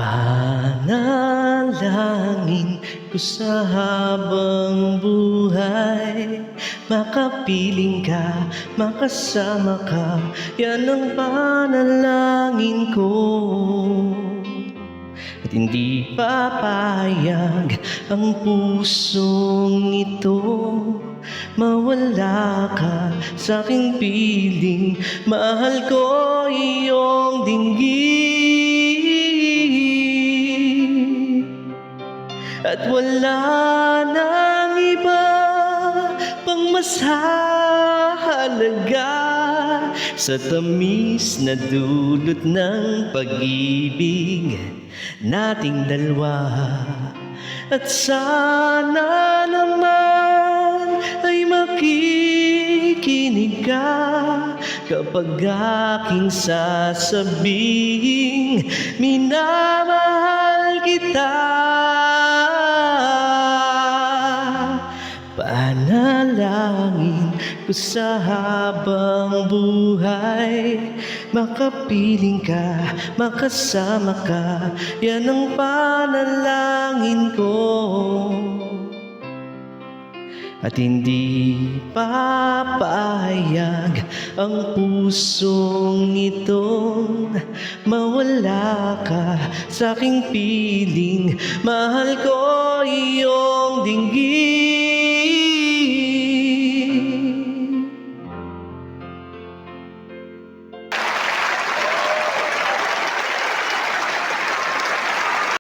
Panalangin ko sa habang buhay, makapiling ka, makasama ka, yan ang panalangin ko. At hindi papayag ang pusong ito, mawala ka sa aking piling. Mahal ko iyong dinggin, at wala nang iba pang mas hahalaga sa tamis na dulot ng pag-ibig nating dalawa. At sana naman ay makikinig ka kapag aking sasabing minamahal kita. Panalangin ko sa habang buhay, makapiling ka, makasama ka, yan ang panalangin ko. At hindi papayag ang pusong itong mawala ka sa aking piling. Mahal ko iyong dinggin,